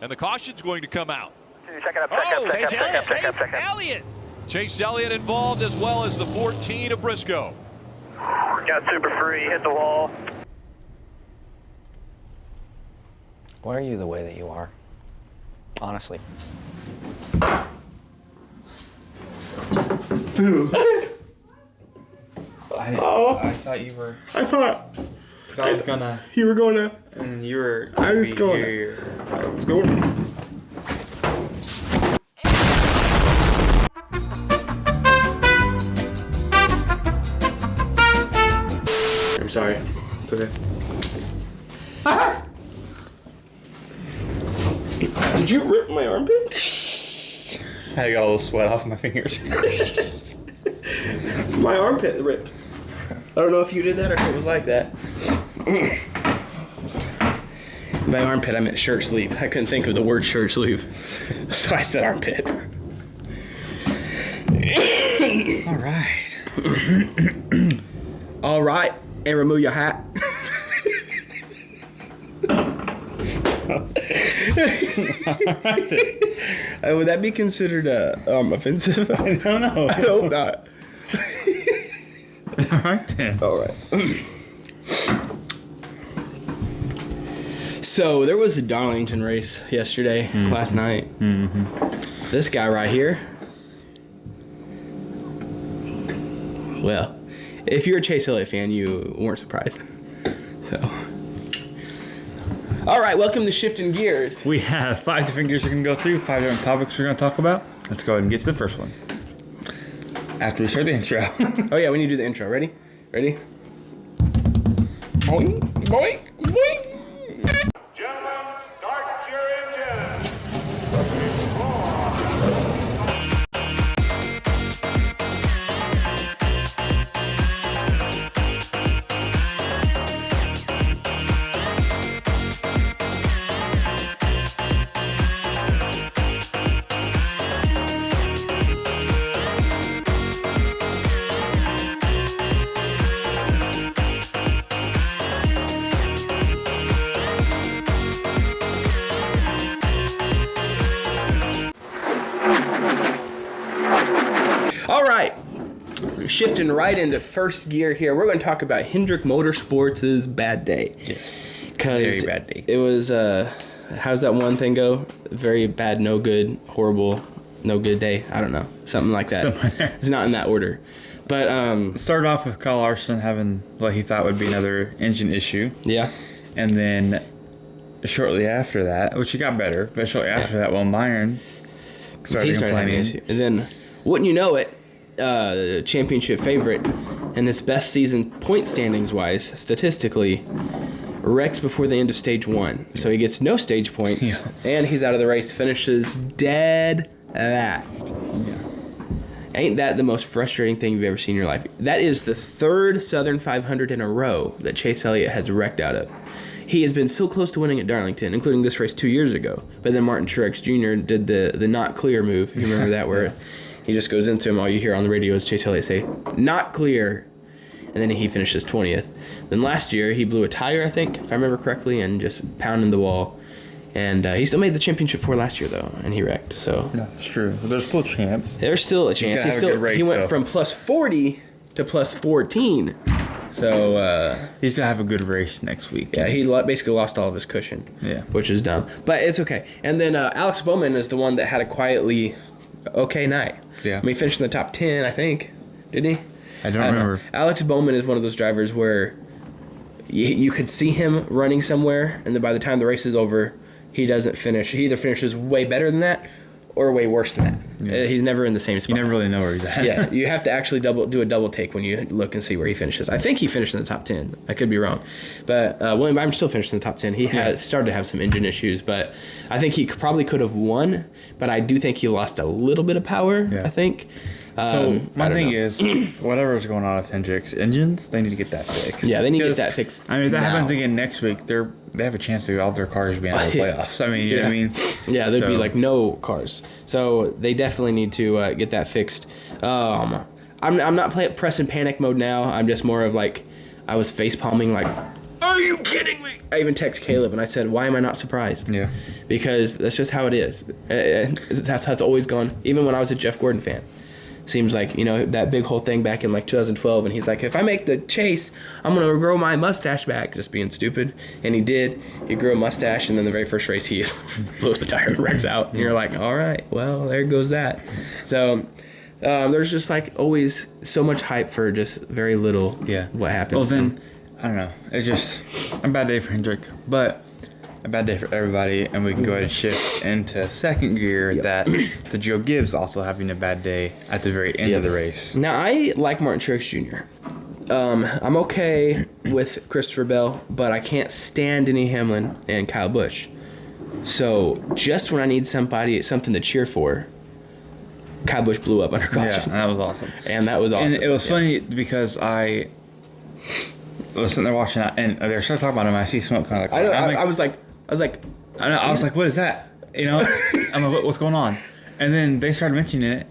and the caution's going to come out. Chase Elliott. Chase Elliott involved, as well as the 14 of Briscoe. Got super free, hit the wall. Why are you the way that you are? Honestly. I thought you were. I thought. Because I was gonna. You were going to. And you were. I was going to. I was going to. I'm sorry. It's okay. Did you rip my armpit? I got a little sweat off my fingers. My armpit ripped. I don't know if you did that or if it was like that. By armpit, I meant shirt sleeve. I couldn't think of the word shirt sleeve, so I said armpit. All right. All right, and remove your hat. Would that be considered offensive? I don't know. I hope not. All right then. All right. So there was a Darlington race yesterday, last night. Mm-hmm. This guy right here. Well, if you're a Chase Elliott fan, you weren't surprised. So. All right, welcome to Shifting Gears. We have 5 different gears we're going to go through, 5 different topics we're going to talk about. Let's go ahead and get to the first one. After we start the intro. Oh, yeah, we need to do the intro. Ready? Ready? Boing, boing, boing. Gentlemen, start your engine. All right, shifting right into first gear here. We're going to talk about Hendrick Motorsports' bad day. Yes. Very bad day. It was, how's that one thing go? Very bad, no good, horrible, no good day. I don't know. Something like that. Something like that. It's not in that order. But, It started off with Kyle Larson having what he thought would be another engine issue. yeah. And then shortly after that, which he got better, but shortly after that, Will Myron started He started having an complaining. issue. And then, wouldn't you know it, the championship favorite and his best season point standings wise, statistically, wrecks before the end of stage 1. So he gets no stage points, and he's out of the race, finishes dead last. Yeah. Ain't that the most frustrating thing you've ever seen in your life? That is the 3rd Southern 500 in a row that Chase Elliott has wrecked out of. He has been so close to winning at Darlington, including this race 2 years ago. But then Martin Truex Jr. did the not clear move. You remember that, where he just goes into him. All you hear on the radio is Chase Elliott say, "Not clear." And then he finishes 20th. Then last year, he blew a tire, I think, if I remember correctly, and just pounded the wall. And he still made the championship for last year, though, and he wrecked. So That's true. There's still a chance. there's still a chance. gotta have a good race, He went though. from plus 40 to plus 14. So, He's going to have a good race next week. yeah, he basically lost all of his cushion, Yeah. which is dumb. But it's okay. And then Alex Bowman is the one that had a quietly okay night. Yeah. I mean, he finished in the top 10, I think. Did he? I don't know. remember. Alex Bowman is one of those drivers where you could see him running somewhere, and then by the time the race is over, he doesn't finish. He either finishes way better than that or way worse than that. Yeah. He's never in the same spot. You never really know where he's at. Yeah, you have to actually do a double take when you look and see where he finishes. I think he finished in the top 10. I could be wrong. But William Byron still finished in the top 10. He has started to have some engine issues, but I think he probably could have won, but I do think he lost a little bit of power, Yeah. I think. So my I don't thing know. is, whatever's going on with Hendrick's engines, they need to get that fixed. Yeah, they need to get Because, that fixed I mean, if that now. happens again next week, they have a chance to all their cars being out of the playoffs. I mean, you know what I mean? Yeah, there'd be So- like no cars. So they definitely need to get that fixed. I'm not pressing panic mode now. I'm just more of like, I was face palming like, are you kidding me? I even text Caleb and I said, why am I not surprised? Yeah. Because that's just how it is. That's how it's always gone. Even when I was a Jeff Gordon fan. Seems like, that big whole thing back in like 2012, and he's like, if I make the chase, I'm going to grow my mustache back, just being stupid. And he did. He grew a mustache, and then the very first race, he blows the tire and wrecks out. And you're like, all right, well, there goes that. So there's just like always so much hype for just very little what happens. Well, then, I don't know. It's just a bad day for Hendrick, but a bad day for everybody, and we can go ahead and shift into second gear that the Joe Gibbs also having a bad day at the very end of the race. Now, I like Martin Truex Jr. I'm okay with Christopher Bell, but I can't stand Denny Hamlin and Kyle Busch. So just when I need something to cheer for, Kyle Busch blew up under caution. Yeah, that was awesome. And that was awesome. And it was funny because I was sitting there watching that, and they started talking about him. I see smoke kind of like. I was like, what is that? I'm like, what's going on? And then they started mentioning it,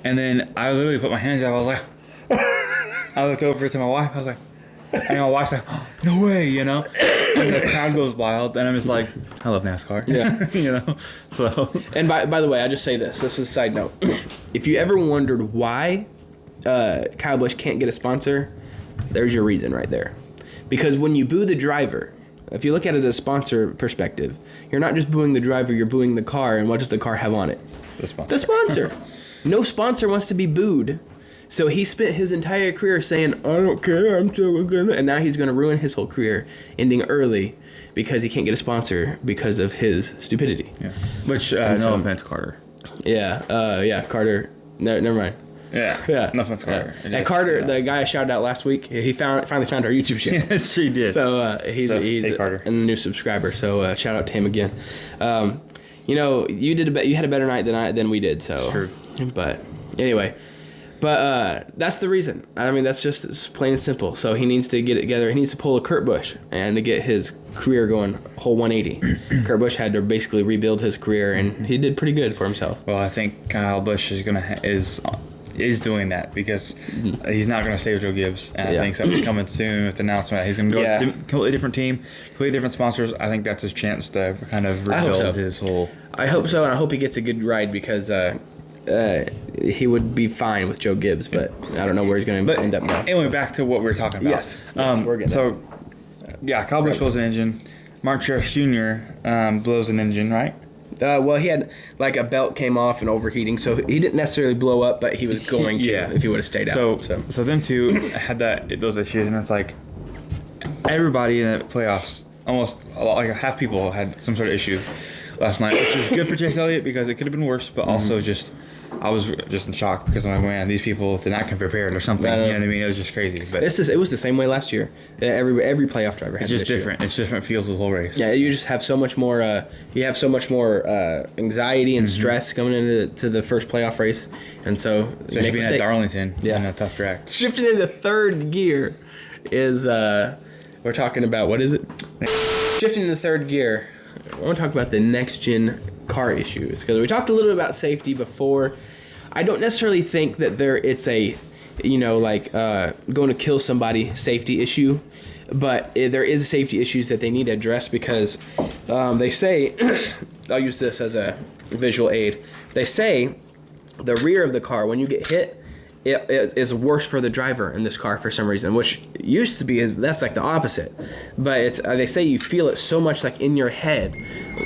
and then I literally put my hands up. I was like, I looked over to my wife. I was like, and my wife's like, oh, no way, And the crowd goes wild, and I'm just like, I love NASCAR. Yeah. So. And by the way, I just say this. This is a side note. If you ever wondered why Kyle Busch can't get a sponsor, there's your reason right there. Because when you boo the driver, if you look at it as a sponsor perspective, you're not just booing the driver, you're booing the car, and what does the car have on it? The sponsor. The sponsor. No sponsor wants to be booed. So he spent his entire career saying, I don't care, I'm still gonna, and now he's gonna ruin his whole career, ending early because he can't get a sponsor because of his stupidity. Yeah. Which, no offense, Carter. Yeah, Carter. No, never mind. Yeah. No offense, Carter. And Carter, the guy I shouted out last week, he finally found our YouTube channel. Yes, she did. So he's hey, Carter. a new subscriber. So shout out to him again. You had a better night than we did. So it's true. But anyway, that's the reason. I mean, it's plain and simple. So he needs to get it together. He needs to pull a Kurt Busch and to get his career going whole 180. Kurt Busch had to basically rebuild his career, and he did pretty good for himself. Well, I think Kyle Busch is doing that because he's not going to stay with Joe Gibbs, and I think something's coming soon with the announcement that he's going to go to a completely different team, completely different sponsors. I think that's his chance to kind of rebuild his whole. I hope so, and I hope he gets a good ride because he would be fine with Joe Gibbs, but I don't know where he's going to end up now. Anyway, back to what we were talking about. Yes, we're getting so. Yeah, Kyle Busch blows an engine. Mark Truex Jr. Blows an engine, right? Well, he had like a belt came off and overheating, so he didn't necessarily blow up, but he was going to if he would have stayed out. So them two had those issues, and it's like everybody in the playoffs, almost like half people had some sort of issue last night, which is good for Chase Elliott because it could have been worse, but also just. I was just in shock because I'm like, man, these people did not come prepared or something. You know what I mean? It was just crazy. But it was the same way last year. Every playoff driver had. It's just different. It's different feels of the whole race. Yeah, you just have so much more. Anxiety and stress coming into the first playoff race, and so especially being at Darlington in a tough track. Shifting into third gear is we're talking about what is it? Shifting into third gear. I want to talk about the next gen car issues because we talked a little bit about safety before. I don't necessarily think that it's a going to kill somebody safety issue, but there is safety issues that they need to address because they say I'll use this as a visual aid. They say the rear of the car when you get hit it is worse for the driver in this car for some reason, which used to be that's like the opposite. But they say you feel it so much like in your head,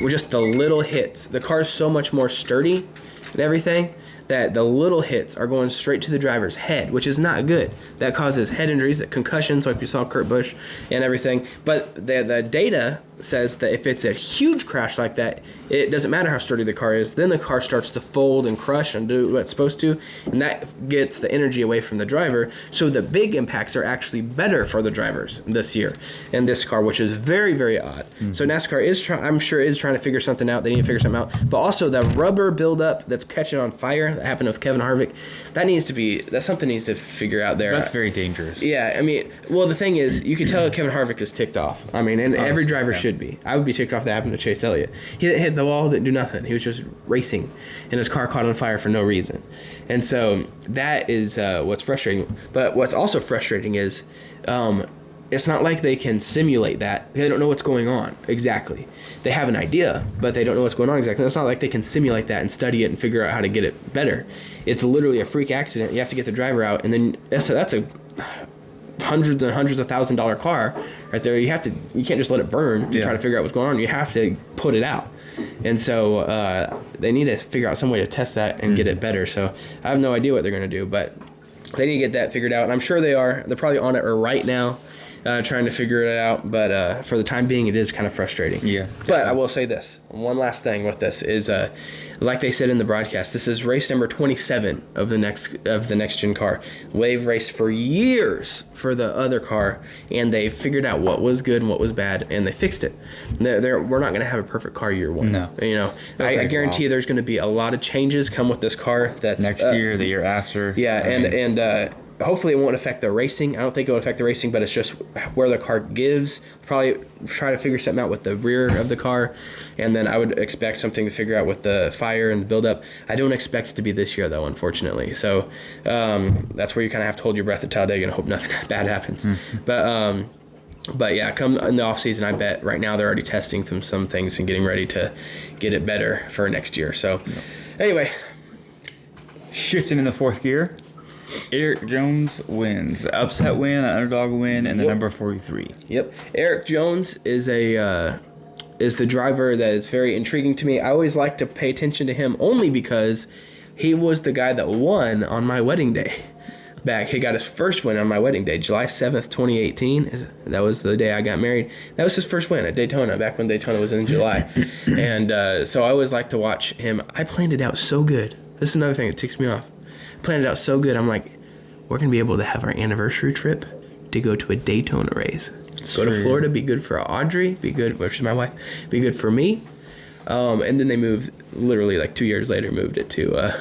with just the little hits. The car is so much more sturdy and everything that the little hits are going straight to the driver's head, which is not good. That causes head injuries, concussions, like we saw Kurt Busch and everything. But the data says that if it's a huge crash like that, it doesn't matter how sturdy the car is. Then the car starts to fold and crush and do what it's supposed to, and that gets the energy away from the driver. So the big impacts are actually better for the drivers this year in this car, which is very, very odd. Mm-hmm. So NASCAR is trying to figure something out. They need to figure something out. But also the rubber buildup that's catching on fire that happened with Kevin Harvick, that's something needs to figure out there. That's very dangerous. Yeah, I mean, well, the thing is, you can tell Kevin Harvick is ticked off. I mean, and every driver should be. I would be ticked off that happened to Chase Elliott. He didn't hit the wall, didn't do nothing. He was just racing, and his car caught on fire for no reason. And so that is what's frustrating. But what's also frustrating is it's not like they can simulate that. They don't know what's going on exactly. They have an idea, but they don't know what's going on exactly. It's not like they can simulate that and study it and figure out how to get it better. It's literally a freak accident. You have to get the driver out, and then that's a hundreds and hundreds of $1,000 car right there. You can't just let it burn to try to figure out what's going on. You have to put it out. And so they need to figure out some way to test that and get it better. So I have no idea what they're going to do, but they need to get that figured out. And I'm sure they are. They're probably on it right now, trying to figure it out. But for the time being, it is kind of frustrating. Yeah. But I will say this. One last thing with this is, like they said in the broadcast, this is race number 27 of the next gen car. They've raced for years for the other car, and they figured out what was good and what was bad, and they fixed it. We're not going to have a perfect car year one. No. You know, I guarantee there's going to be a lot of changes come with this car. That's next year, the year after. Yeah, and hopefully it won't affect the racing. I don't think it will affect the racing, but it's just where the car gives. Probably try to figure something out with the rear of the car, and then I would expect something to figure out with the fire and the buildup. I don't expect it to be this year, though, unfortunately. So that's where you kind of have to hold your breath at Talladega and hope nothing bad happens. But yeah, come in the off season, I bet right now they're already testing some things and getting ready to get it better for next year. So anyway, Shifting in the fourth gear, Erik Jones wins. Upset win, an underdog win, and the number 43. Yep. Erik Jones is the driver that is very intriguing to me. I always like to pay attention to him only because he was the guy that won on my wedding day. He got his first win on my wedding day, July 7th, 2018. That was the day I got married. That was his first win at Daytona, back when Daytona was in July. And so I always like to watch him. I planned it out so good. This is another thing that ticks me off. I planned it out so good. I'm like, we're going to be able to have our anniversary trip to go to a Daytona race. Go to Florida, be good for Audrey, which is my wife, be good for me. And then they moved, literally like 2 years later, moved it to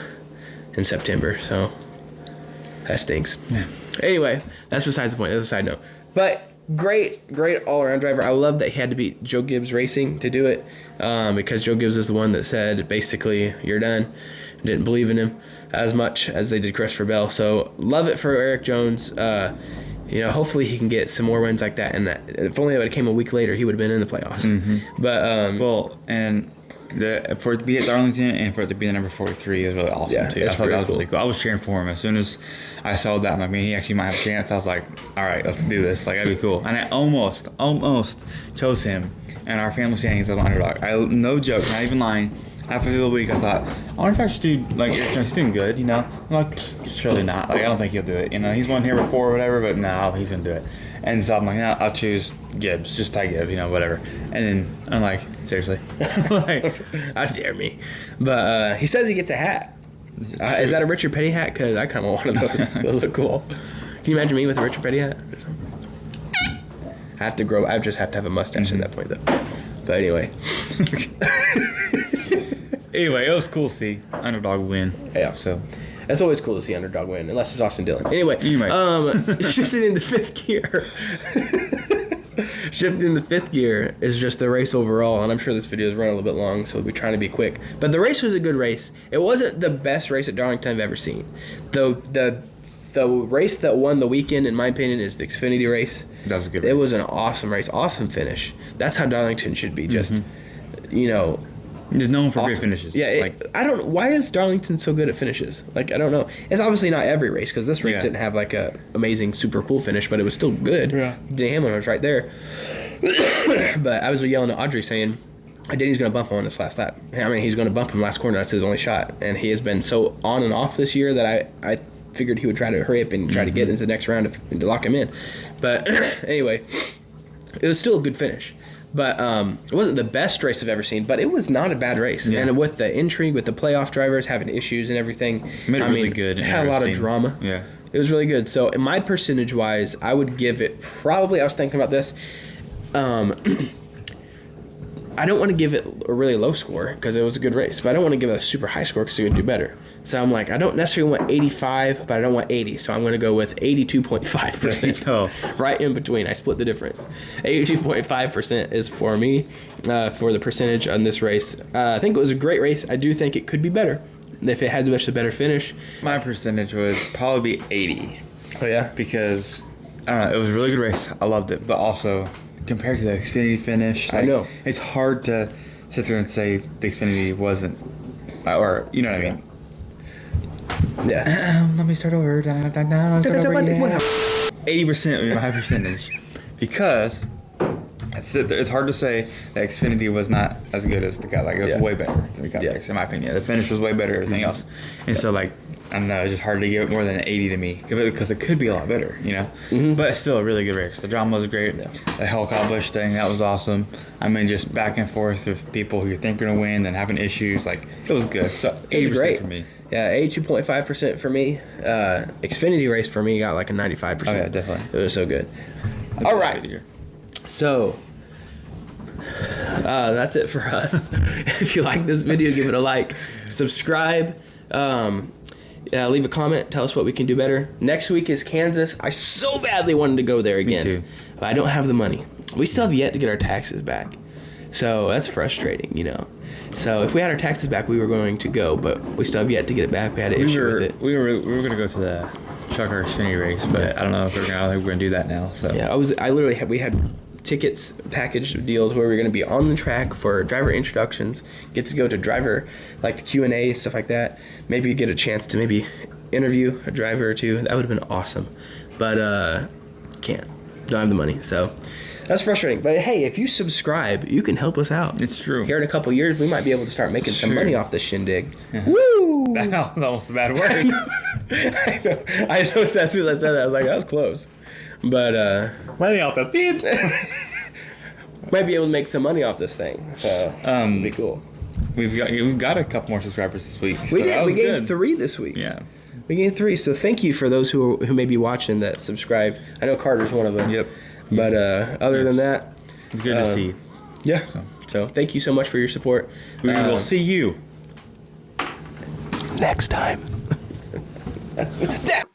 in September. So that stinks. Yeah. Anyway, that's besides the point. That's a side note. But great all-around driver. I love that he had to beat Joe Gibbs Racing to do it, because Joe Gibbs is the one that said, basically, you're done. Didn't believe in him as much as they did Christopher Bell. So love it for Erik Jones. Hopefully he can get some more wins like that. And if only it would have came a week later, he would have been in the playoffs. But for it to be at Darlington and for it to be the number 43 is really awesome too. I thought that was really cool. I was cheering for him as soon as I saw that. I'm like, man, he actually might have a chance. I was like, all right, let's do this. Like, that'd be cool. And I almost chose him in our family standings as an underdog. No joke, not even lying. After the week, I thought, I wonder if I should do, like, he's doing good, you know? I'm like, surely not. Like, I don't think he'll do it. You know, he's won here before or whatever, but no, he's going to do it. And so I'm like, no, I'll choose Gibbs, just Ty Gibbs, whatever. And then I'm like, seriously? Like, I dare me. But he says he gets a hat. Is that a Richard Petty hat? Because I kind of want one of those. Those look cool. Can you imagine me with a Richard Petty hat? I just have to have a mustache at that point, though. But anyway. Anyway, it was cool to see underdog win. Yeah. So it's always cool to see underdog win, unless it's Austin Dillon. Anyway. Shifting into fifth gear. Shifting into fifth gear is just the race overall, and I'm sure this video is running a little bit long, so we'll be trying to be quick. But the race was a good race. It wasn't the best race at Darlington I've ever seen. The race that won the weekend, in my opinion, is the Xfinity race. That was a good race. It was an awesome race, awesome finish. That's how Darlington should be. Just, There's known for awesome. great finishes. Yeah, why is Darlington so good at finishes? Like, I don't know. It's obviously not every race, because this race didn't have like a amazing, super cool finish, but it was still good. Yeah. Denny Hamlin was right there. But I was yelling at Audrey saying, Denny's going to bump him on this last lap. I mean, he's going to bump him last corner. That's his only shot. And he has been so on and off this year that I figured he would try to hurry up and try to get into the next round to lock him in. But anyway, it was still a good finish. But it wasn't the best race I've ever seen, but it was not a bad race. Yeah. And with the intrigue, with the playoff drivers having issues and everything, made it really good. It had a lot of drama. Yeah. It was really good. So, in my percentage-wise, I would give it probably, I was thinking about this, I don't want to give it a really low score because it was a good race, but I don't want to give it a super high score because it would do better. So I'm like, I don't necessarily want 85, but I don't want 80. So I'm going to go with 82.5%. Right in between. I split the difference. 82.5% is for me for the percentage on this race. I think it was a great race. I do think it could be better if it had a better finish. My percentage would probably be 80. Oh, yeah? Because I don't know. It was a really good race. I loved it, but also compared to the Xfinity finish, I know it's hard to sit there and say the Xfinity wasn't, or you know what I mean. Yeah. Let me start over. 80% would be my high percentage, because it's hard to say that Xfinity was not as good as the Cup. Like, it was way better than the Cup race, in my opinion. The finish was way better than everything else, and so like, I don't know, it's just hard to give it more than an 80 to me, because it could be a lot better, you know. But it's still a really good race. The drama was great. The Hell-Busch thing, that was awesome. I mean, just back and forth with people who you think are gonna win, then having issues, like, it was good. So 80% for me. Yeah, 82.5% for me. Xfinity race for me got like a 95%. Oh yeah, definitely. It was so good. All right. So that's it for us. If you like this video, give it a like, subscribe, leave a comment, tell us what we can do better. Next week is Kansas. I so badly wanted to go there again. Me too. But I don't have the money. We still have yet to get our taxes back. So that's frustrating, you know. So if we had our taxes back, we were going to go, but we still have yet to get it back. We had an issue with it. We were going to go to the Trucker Xfinity race, but I don't know if I think we're going to do that now. So yeah, we had tickets, package deals where we were going to be on the track for driver introductions, get to go to driver, like the Q&A, stuff like that. Maybe get a chance to maybe interview a driver or two. That would have been awesome. But can't. Don't have the money. So that's frustrating. But hey, if you subscribe, you can help us out. It's true. Here in a couple years, we might be able to start making some money off this shindig. Woo! That was almost a bad word. I know. I noticed that as soon as I said that. I was like, that was close. But money off the speed. Might be able to make some money off this thing. So it'd be cool. We've got a couple more subscribers this week. We so did. We gained good. 3 this week. Yeah. We gained 3. So thank you for those who may be watching that subscribe. I know Carter's one of them. Yep. But other than that, It's good to see. Yeah. So thank you so much for your support. We will see you next time. Damn.